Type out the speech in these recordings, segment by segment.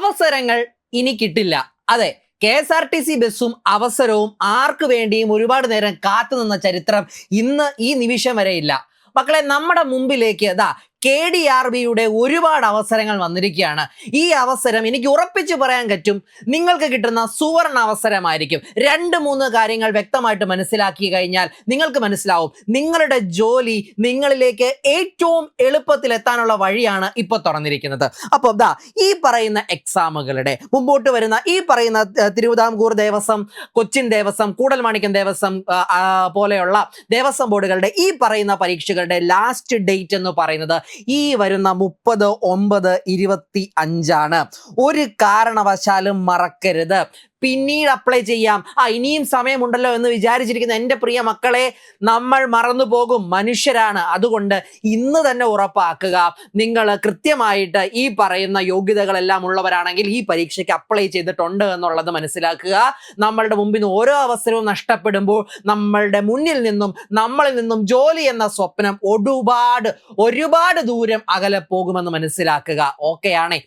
അവസരങ്ങൾ ഇനി കിട്ടില്ല. അതെ, KSRTC ബസ്സും അവസരവും ആർക്കു വേണ്ടിയും ഒരുപാട് നേരം കാത്തുനിന്ന ചരിത്രം ഇന്ന് ഈ നിമിഷം വരെ ഇല്ല. മക്കളെ, നമ്മുടെ മുമ്പിലേക്ക് KDRBയുടെ ഒരുപാട് അവസരങ്ങൾ വന്നിരിക്കുകയാണ്. ഈ അവസരം എനിക്ക് ഉറപ്പിച്ചു പറയാൻ പറ്റും, നിങ്ങൾക്ക് കിട്ടുന്ന സുവർണ അവസരമായിരിക്കും. 2-3 കാര്യങ്ങൾ വ്യക്തമായിട്ട് മനസ്സിലാക്കി കഴിഞ്ഞാൽ നിങ്ങൾക്ക് മനസ്സിലാവും നിങ്ങളുടെ ജോലി നിങ്ങളിലേക്ക് ഏറ്റവും എളുപ്പത്തിൽ എത്താനുള്ള വഴിയാണ് ഇപ്പൊ തുറന്നിരിക്കുന്നത്. അപ്പോൾ ഈ പറയുന്ന എക്സാമുകളുടെ മുമ്പോട്ട് വരുന്ന ഈ പറയുന്ന തിരുവിതാംകൂർ ദേവസ്വം, കൊച്ചിൻ ദേവസ്വം, കൂടൽമാണിക്യം ദേവസ്വം പോലെയുള്ള ദേവസ്വം ബോർഡുകളുടെ ഈ പറയുന്ന പരീക്ഷകളുടെ ലാസ്റ്റ് ഡേറ്റ് എന്ന് പറയുന്നത് ഈ വരുന്ന 30/9/25 ഒരു കാരണവശാലും മറക്കരുത്. പിന്നീട് അപ്ലൈ ചെയ്യാം, ഇനിയും സമയമുണ്ടല്ലോ എന്ന് വിചാരിച്ചിരിക്കുന്ന എൻ്റെ പ്രിയ മക്കളെ, നമ്മൾ മറന്നു പോകും, മനുഷ്യരാണ്. അതുകൊണ്ട് ഇന്ന് തന്നെ ഉറപ്പാക്കുക, നിങ്ങൾ കൃത്യമായിട്ട് ഈ പറയുന്ന യോഗ്യതകളെല്ലാം ഉള്ളവരാണെങ്കിൽ ഈ പരീക്ഷയ്ക്ക് അപ്ലൈ ചെയ്തിട്ടുണ്ട് എന്നുള്ളത് മനസ്സിലാക്കുക. നമ്മളുടെ മുമ്പിൽ നിന്ന് ഓരോ അവസരവും നഷ്ടപ്പെടുമ്പോൾ നമ്മളുടെ മുന്നിൽ നിന്നും നമ്മളിൽ നിന്നും ജോലി എന്ന സ്വപ്നം ഒരുപാട് ദൂരം അകലെ പോകുമെന്ന് മനസ്സിലാക്കുക. ഓക്കെ ആണേ?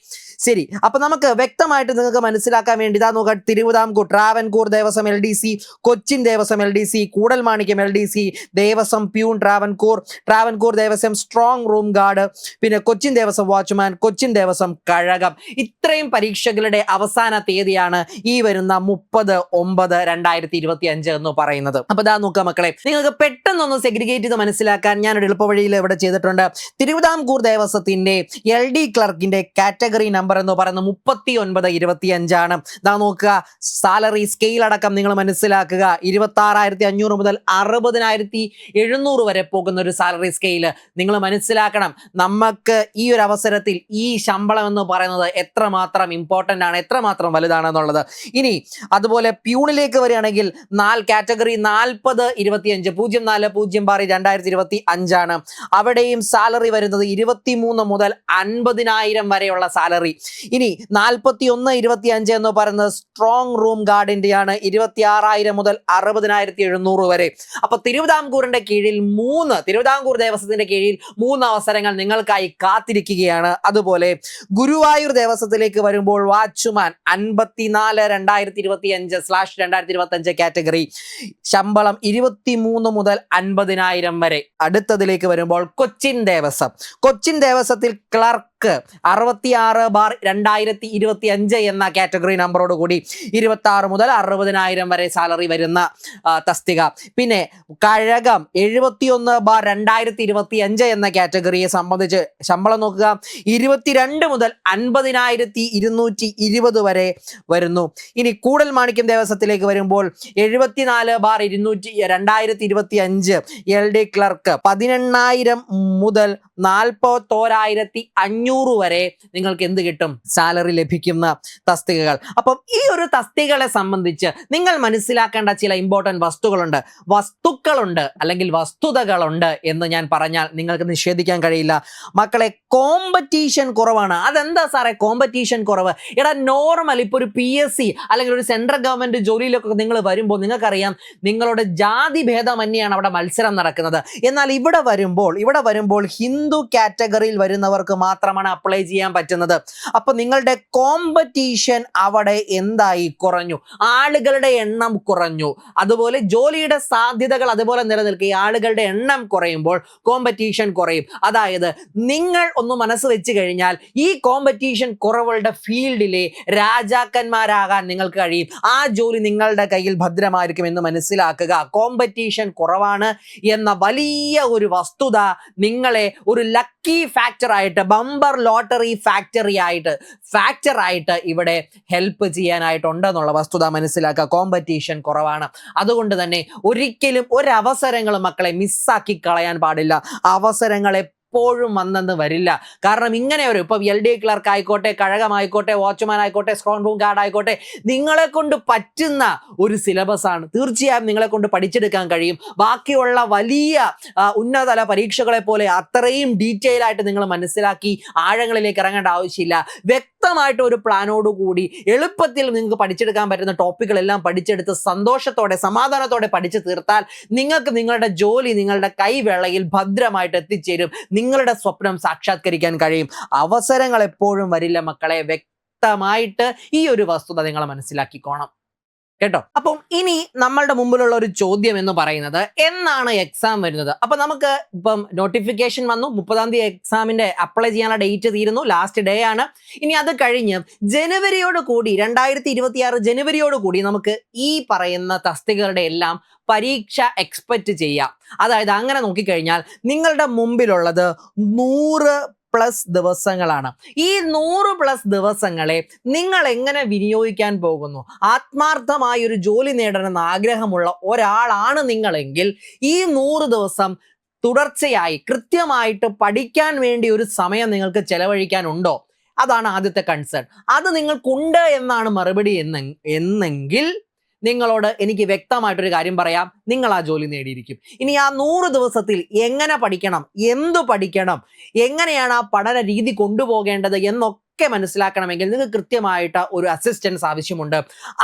ശരി, അപ്പൊ നമുക്ക് വ്യക്തമായിട്ട് നിങ്ങൾക്ക് മനസ്സിലാക്കാൻ വേണ്ടി നോക്കാം. Thiruvithamkoor Travancore Devaswom LDC, Cochin Devaswom LDC, Koodalmanikyam LDC, Devaswom peon Travancore Devaswom strong room guard, പിന്നെ കൊച്ചിൻ ദേവസ്വം വാച്ച്മാൻ, കൊച്ചിൻ ദേവസ്വം കഴകം. ഇത്രയും പരീക്ഷകളുടെ അവസാന തീയതിയാണ് ഈ വരുന്ന 30/9/2025 എന്ന് പറയുന്നത്. അപ്പൊ നോക്കാം മക്കളെ, നിങ്ങൾക്ക് പെട്ടെന്നൊന്ന് സെഗ്രിഗേറ്റ് ചെയ്ത് മനസ്സിലാക്കാൻ ഞാനൊരു എളുപ്പവഴിയിൽ ഇവിടെ ചെയ്തിട്ടുണ്ട്. തിരുവിതാംകൂർ ദേവസ്വത്തിന്റെ LD ക്ലർക്കിന്റെ കാറ്റഗറി നമ്പർ എന്ന് പറയുന്നത് 39/25 നോക്കുക. സാലറി സ്കെയിൽ അടക്കം നിങ്ങൾ മനസ്സിലാക്കുക. 26,500 മുതൽ 60,700 വരെ പോകുന്ന ഒരു സാലറി സ്കെയിൽ നിങ്ങൾ മനസ്സിലാക്കണം. നമുക്ക് ഈ ഒരു അവസരത്തിൽ ഈ ശമ്പളം എന്ന് പറയുന്നത് എത്രമാത്രം ഇമ്പോർട്ടൻ്റ് ആണ്, എത്രമാത്രം വലുതാണെന്നുള്ളത്. ഇനി അതുപോലെ പ്യൂണിലേക്ക് വരികയാണെങ്കിൽ കാറ്റഗറി 40/25 04/0/2025 അവിടെയും സാലറി വരുന്നത് 23 മുതൽ 50,000 വരെയുള്ള സാലറി. ഇനി 41/25 എന്ന് പറയുന്നത് സ്ട്രോങ് റൂം ഗാർഡിന്റെയാണ്, 26,000 മുതൽ 60,700 വരെ. അപ്പൊ തിരുവിതാംകൂറിന്റെ കീഴിൽ തിരുവിതാംകൂർ ദേവസ്വത്തിന്റെ കീഴിൽ 3 അവസരങ്ങൾ നിങ്ങൾക്കായി കാത്തിരിക്കുകയാണ്. അതുപോലെ ഗുരുവായൂർ ദേവസ്വത്തിലേക്ക് വരുമ്പോൾ വാച്ച്മാൻ 54/2025/2025 കാറ്റഗറി, ശമ്പളം 23 മുതൽ 50,000 വരെ. അടുത്തതിലേക്ക് വരുമ്പോൾ കൊച്ചിൻ ദേവസ്വത്തിൽ ക്ലർക്ക് 66/2025 എന്ന കാറ്റഗറി നമ്പറോട് കൂടി 26 മുതൽ 60,000 വരെ സാലറി വരുന്ന തസ്തിക. പിന്നെ കഴകം 71/2025 എന്ന കാറ്റഗറിയെ സംബന്ധിച്ച് ശമ്പളം നോക്കുക, 22 മുതൽ 50,220 വരെ വരുന്നു. ഇനി കൂടൽമാണിക്യം ദേവസ്വത്തിലേക്ക് വരുമ്പോൾ 74/2025 LD ക്ലർക്ക് 18,000 മുതൽ 41,500 വരെ നിങ്ങൾക്ക് എന്ത് കിട്ടും? സാലറി ലഭിക്കുന്ന തസ്തികകൾ. അപ്പം ഈ ഒരു തസ്തികകളെ സംബന്ധിച്ച് നിങ്ങൾ മനസ്സിലാക്കേണ്ട ചില ഇമ്പോർട്ടൻറ്റ് വസ്തുക്കളുണ്ട് അല്ലെങ്കിൽ വസ്തുതകളുണ്ട് എന്ന് ഞാൻ പറഞ്ഞാൽ നിങ്ങൾക്ക് നിഷേധിക്കാൻ കഴിയില്ല. മക്കളെ, കോമ്പറ്റീഷൻ കുറവാണ്. അതെന്താ സാറേ കോമ്പറ്റീഷൻ കുറവ്? നോർമൽ ഇപ്പോൾ ഒരു PSC അല്ലെങ്കിൽ ഒരു സെൻട്രൽ ഗവൺമെന്റ് ജോലിയിലൊക്കെ നിങ്ങൾ വരുമ്പോൾ നിങ്ങൾക്കറിയാം നിങ്ങളുടെ ജാതി ഭേദമന്യാണ് അവിടെ മത്സരം നടക്കുന്നത്. എന്നാൽ ഇവിടെ വരുമ്പോൾ ഹിന്ദു കാറ്റഗറിയിൽ വരുന്നവർക്ക് മാത്രമാണ് അപ്ലൈ ചെയ്യാൻ പറ്റുന്നത്. അപ്പൊ നിങ്ങളുടെ കോമ്പറ്റീഷൻ അവിടെ എന്തായി? കുറഞ്ഞു. ആളുകളുടെ എണ്ണം കുറഞ്ഞു. അതുപോലെ ജോലിയുടെ സാധ്യതകൾ അതുപോലെ നിലനിൽക്കുക. ഈ ആളുകളുടെ എണ്ണം കുറയുമ്പോൾ കോമ്പറ്റീഷൻ കുറയും. അതായത് നിങ്ങൾ ഒന്ന് മനസ്സ് വെച്ച് കഴിഞ്ഞാൽ ഈ കോമ്പറ്റീഷൻ കുറവുകളുടെ ഫീൽഡിലെ രാജാക്കന്മാരാകാൻ നിങ്ങൾക്ക് കഴിയും. ആ ജോലി നിങ്ങളുടെ കയ്യിൽ ഭദ്രമായിരിക്കും എന്ന് മനസ്സിലാക്കുക. കോമ്പറ്റീഷൻ കുറവാണ് എന്ന വലിയ ഒരു വസ്തുത നിങ്ങളെ ഒരു ലക്കി ഫാക്ടറായിട്ട്, ബമ്പർ ലോട്ടറി ഫാക്ടറായിട്ട് ഇവിടെ ഹെൽപ്പ് ചെയ്യാനായിട്ടുണ്ടെന്നുള്ള വസ്തുത മനസ്സിലാക്കുക. കോമ്പറ്റീഷൻ കുറവാണ്. അതുകൊണ്ട് തന്നെ ഒരിക്കലും ഒരവസരങ്ങളും മക്കളെ മിസ്സാക്കി കളയാൻ പാടില്ല. അവസരങ്ങളെ എപ്പോഴും വന്നെന്ന് വരില്ല. കാരണം ഇങ്ങനെ ഇപ്പൊ LD ക്ലർക്ക് ആയിക്കോട്ടെ, കഴകമായിക്കോട്ടെ, വാച്ച്മാൻ ആയിക്കോട്ടെ, സ്ട്രോങ് റൂം ഗാർഡ് ആയിക്കോട്ടെ, നിങ്ങളെ കൊണ്ട് പറ്റുന്ന ഒരു സിലബസ് ആണ്. തീർച്ചയായും നിങ്ങളെ കൊണ്ട് പഠിച്ചെടുക്കാൻ കഴിയും. ബാക്കിയുള്ള വലിയ ഉന്നതതല പരീക്ഷകളെ പോലെ അത്രയും ഡീറ്റെയിൽ ആയിട്ട് നിങ്ങൾ മനസ്സിലാക്കി ആഴങ്ങളിലേക്ക് ഇറങ്ങേണ്ട ആവശ്യമില്ല. വ്യക്തമായിട്ട് ഒരു പ്ലാനോടുകൂടി എളുപ്പത്തിൽ നിങ്ങൾക്ക് പഠിച്ചെടുക്കാൻ പറ്റുന്ന ടോപ്പിക്കുകളെല്ലാം പഠിച്ചെടുത്ത് സന്തോഷത്തോടെ സമാധാനത്തോടെ പഠിച്ചു തീർത്താൽ നിങ്ങൾക്ക് നിങ്ങളുടെ ജോലി നിങ്ങളുടെ കൈവേളയിൽ ഭദ്രമായിട്ട് എത്തിച്ചേരും. നിങ്ങളുടെ സ്വപ്നം സാക്ഷാത്കരിക്കാൻ കഴിയും. അവസരങ്ങൾ എപ്പോഴും വരില്ല മക്കളെ. വ്യക്തമായിട്ട് ഈ ഒരു വസ്തുത നിങ്ങൾ മനസ്സിലാക്കിക്കോണം കേട്ടോ. അപ്പം ഇനി നമ്മളുടെ മുമ്പിലുള്ള ഒരു ചോദ്യം എന്ന് പറയുന്നത് എന്നാണ് എക്സാം വരുന്നത്? അപ്പൊ നമുക്ക് ഇപ്പം നോട്ടിഫിക്കേഷൻ വന്നു, 30-ാം തീയതി എക്സാമിന്റെ അപ്ലൈ ചെയ്യാനുള്ള ഡേറ്റ് തീരുന്നു, ലാസ്റ്റ് ഡേ ആണ്. ഇനി അത് കഴിഞ്ഞ് ജനുവരിയോട് കൂടി 2026 ജനുവരിയോട് കൂടി നമുക്ക് ഈ പറയുന്ന തസ്തികകളുടെ എല്ലാം പരീക്ഷ എക്സ്പെക്റ്റ് ചെയ്യാം. അതായത് അങ്ങനെ നോക്കിക്കഴിഞ്ഞാൽ നിങ്ങളുടെ മുമ്പിലുള്ളത് 100+ ദിവസങ്ങളാണ്. ഈ 100+ ദിവസങ്ങളെ നിങ്ങൾ എങ്ങനെ വിനിയോഗിക്കാൻ പോകുന്നു? ആത്മാർത്ഥമായ ഒരു ജോലി നേടണമെന്ന് ആഗ്രഹമുള്ള ഒരാളാണ് നിങ്ങളെങ്കിൽ ഈ 100 ദിവസം തുടർച്ചയായി കൃത്യമായിട്ട് പഠിക്കാൻ വേണ്ടി ഒരു സമയം നിങ്ങൾക്ക് ചെലവഴിക്കാനുണ്ടോ? അതാണ് ആദ്യത്തെ കൺസേൺ. അത് നിങ്ങൾക്കുണ്ട് എന്നാണ് മറുപടി എന്നെങ്കിൽ നിങ്ങളോട് എനിക്ക് വ്യക്തമായിട്ടൊരു കാര്യം പറയാം, നിങ്ങൾ ആ ജോലി നേടിയിരിക്കും. ഇനി ആ 100 ദിവസത്തിൽ എങ്ങനെ പഠിക്കണം, എന്തു പഠിക്കണം, എങ്ങനെയാണ് ആ പഠന രീതി കൊണ്ടുപോകേണ്ടത് എന്നൊക്കെ മനസ്സിലാക്കണമെങ്കിൽ നിങ്ങൾക്ക് കൃത്യമായിട്ട് ഒരു അസിസ്റ്റൻസ് ആവശ്യമുണ്ട്.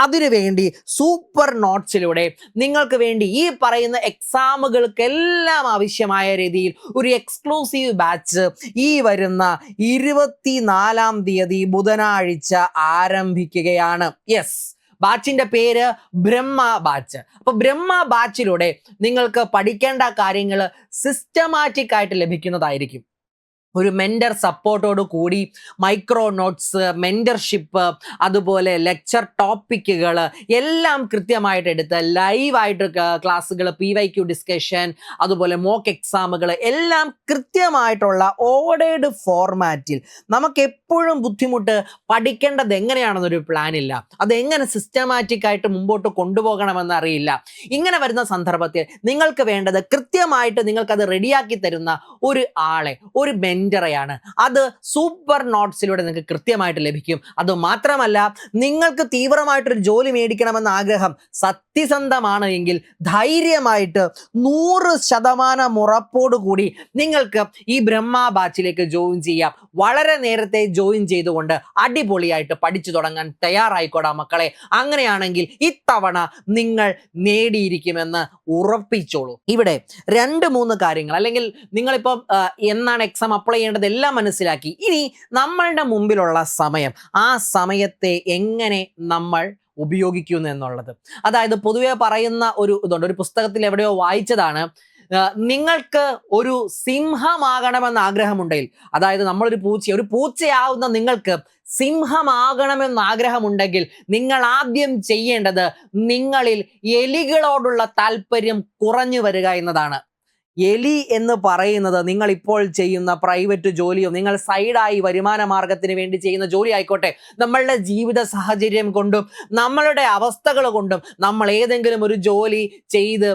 അതിനുവേണ്ടി സൂപ്പർ നോട്ട്സിലൂടെ നിങ്ങൾക്ക് വേണ്ടി ഈ പറയുന്ന എക്സാമുകൾക്കെല്ലാം ആവശ്യമായ രീതിയിൽ ഒരു എക്സ്ക്ലൂസീവ് ബാച്ച് ഈ വരുന്ന 24-ാം തീയതി ബുധനാഴ്ച ആരംഭിക്കുകയാണ്. യെസ്, ബാച്ചിന്റെ പേര് ബ്രഹ്മ ബാച്ച്. അപ്പൊ ബ്രഹ്മ ബാച്ചിലൂടെ നിങ്ങൾക്ക് പഠിക്കേണ്ട കാര്യങ്ങൾ സിസ്റ്റമാറ്റിക് ആയിട്ട് ലഭിക്കുന്നതായിരിക്കും. ഒരു മെന്റർ സപ്പോർട്ടോട് കൂടി മൈക്രോ നോട്ട്സ്, മെന്റർഷിപ്പ്, അതുപോലെ ലെക്ചർ ടോപ്പിക്കുകൾ എല്ലാം കൃത്യമായിട്ട് എടുത്ത് ലൈവായിട്ട് ക്ലാസ്സുകൾ, PYQ ഡിസ്കഷൻ, അതുപോലെ മോക്ക് എക്സാമുകൾ എല്ലാം കൃത്യമായിട്ടുള്ള ഓർഡേർഡ് ഫോർമാറ്റിൽ. നമുക്ക് എപ്പോഴും ബുദ്ധിമുട്ട് പഠിക്കേണ്ടത് എങ്ങനെയാണെന്നൊരു പ്ലാൻ ഇല്ല, അതെങ്ങനെ സിസ്റ്റമാറ്റിക് ആയിട്ട് മുമ്പോട്ട് കൊണ്ടുപോകണമെന്ന് അറിയില്ല. ഇങ്ങനെ വരുന്ന സന്ദർഭത്തിൽ നിങ്ങൾക്ക് വേണ്ടത് കൃത്യമായിട്ട് നിങ്ങൾക്കത് റെഡിയാക്കി തരുന്ന ഒരു ആളെ, ഒരു മെന്ററെയാണ്. അത് സൂപ്പർ നോട്ട്സിലൂടെ നിങ്ങൾക്ക് കൃത്യമായിട്ട് ലഭിക്കും. അത് മാത്രമല്ല, നിങ്ങൾക്ക് തീവ്രമായിട്ടൊരു ജോലി മേടിക്കണമെന്ന ആഗ്രഹം സത്യസന്ധമാണ് എങ്കിൽ ധൈര്യമായിട്ട് 100% ഉറപ്പോടുകൂടി നിങ്ങൾക്ക് ഈ ബ്രഹ്മ ബാച്ചിലേക്ക് ജോയിൻ ചെയ്യാം. വളരെ നേരത്തെ ജോയിൻ ചെയ്തുകൊണ്ട് അടിപൊളിയായിട്ട് പഠിച്ചു തുടങ്ങാൻ തയ്യാറായിക്കോടാ മക്കളെ. അങ്ങനെയാണെങ്കിൽ ഇത്തവണ നിങ്ങൾ നേടിയിരിക്കുമെന്ന് ഉറപ്പിച്ചോളൂ. ഇവിടെ 2-3 കാര്യങ്ങൾ, അല്ലെങ്കിൽ നിങ്ങളിപ്പം എന്നാണ് എക്സാം അപ്ലൈ ചെയ്യേണ്ടത് എല്ലാം മനസ്സിലാക്കി. ഇനി നമ്മളുടെ മുമ്പിലുള്ള സമയം, ആ സമയത്തെ എങ്ങനെ നമ്മൾ ഉപയോഗിക്കുന്നു എന്നുള്ളത്. അതായത് പൊതുവെ പറയുന്ന ഒരു ഇതുണ്ട്, ഒരു പുസ്തകത്തിൽ എവിടെയോ വായിച്ചതാണ്, നിങ്ങൾക്ക് ഒരു സിംഹമാകണമെന്ന് ആഗ്രഹമുണ്ടെങ്കിൽ, അതായത് നമ്മളൊരു ഒരു പൂച്ചയാവുന്ന നിങ്ങൾക്ക് സിംഹമാകണമെന്ന് ആഗ്രഹമുണ്ടെങ്കിൽ നിങ്ങൾ ആദ്യം ചെയ്യേണ്ടത് നിങ്ങളിൽ എലികളോടുള്ള താല്പര്യം കുറഞ്ഞു വരിക എന്നതാണ്. എലി എന്ന് പറയുന്നത് നിങ്ങൾ ഇപ്പോൾ ചെയ്യുന്ന പ്രൈവറ്റ് ജോലിയോ നിങ്ങൾ സൈഡായി വരുമാന മാർഗത്തിന് വേണ്ടി ചെയ്യുന്ന ജോലി ആയിക്കോട്ടെ, നമ്മളുടെ ജീവിത സാഹചര്യം കൊണ്ടും നമ്മളുടെ അവസ്ഥകൾ കൊണ്ടും നമ്മൾ ഏതെങ്കിലും ഒരു ജോലി ചെയ്ത്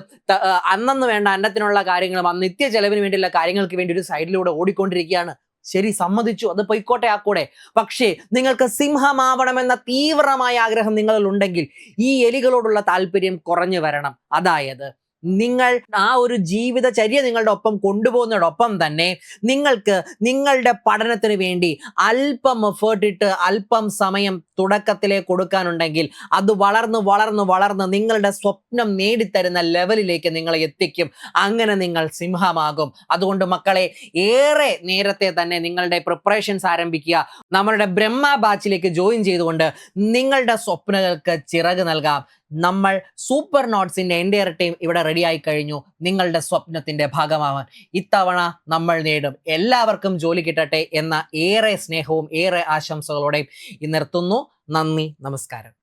അന്നു വേണ്ട അന്നത്തിനുള്ള കാര്യങ്ങളും നിത്യ ചെലവിന് വേണ്ടിയുള്ള കാര്യങ്ങൾക്ക് വേണ്ടി ഒരു സൈഡിലൂടെ ഓടിക്കൊണ്ടിരിക്കുകയാണ്. ശരി, സമ്മതിച്ചു, അത് പൊയ്ക്കോട്ടെ ആക്കൂടെ. പക്ഷേ നിങ്ങൾക്ക് സിംഹമാവണമെന്ന തീവ്രമായ ആഗ്രഹം നിങ്ങളിൽ ഉണ്ടെങ്കിൽ ഈ എലികളോടുള്ള താല്പര്യം കുറഞ്ഞു വരണം. അതായത് നിങ്ങൾ ആ ഒരു ജീവിതചര്യ നിങ്ങളുടെ ഒപ്പം കൊണ്ടുപോകുന്നതോടൊപ്പം തന്നെ നിങ്ങൾക്ക് നിങ്ങളുടെ പഠനത്തിന് വേണ്ടി അല്പം എഫേർട്ട് ഇട്ട് അല്പം സമയം തുടക്കത്തിലേ കൊടുക്കാനുണ്ടെങ്കിൽ അത് വളർന്ന് വളർന്ന് വളർന്ന് നിങ്ങളുടെ സ്വപ്നം നേടിത്തരുന്ന ലെവലിലേക്ക് നിങ്ങളെ എത്തിക്കും. അങ്ങനെ നിങ്ങൾ സിംഹമാകും. അതുകൊണ്ട് മക്കളെ, ഏറെ നേരത്തെ തന്നെ നിങ്ങളുടെ പ്രിപ്പറേഷൻസ് ആരംഭിക്കുക. നമ്മളുടെ ബ്രഹ്മ ബാച്ചിലേക്ക് ജോയിൻ ചെയ്തുകൊണ്ട് നിങ്ങളുടെ സ്വപ്നങ്ങൾക്ക് ചിറക് നൽകാം. നമ്മൾ സൂപ്പർ നോട്ട്സിന്റെ എൻ്റെയർ ടീം ഇവിടെ റെഡിയായി കഴിഞ്ഞു നിങ്ങളുടെ സ്വപ്നത്തിന്റെ ഭാഗമാവാൻ. ഇത്തവണ നമ്മൾ നേടും. എല്ലാവർക്കും ജോലി കിട്ടട്ടെ എന്ന ഏറെ സ്നേഹവും ഏറെ ആശംസകളോടെയും നിർത്തുന്നു. നന്ദി, നമസ്കാരം.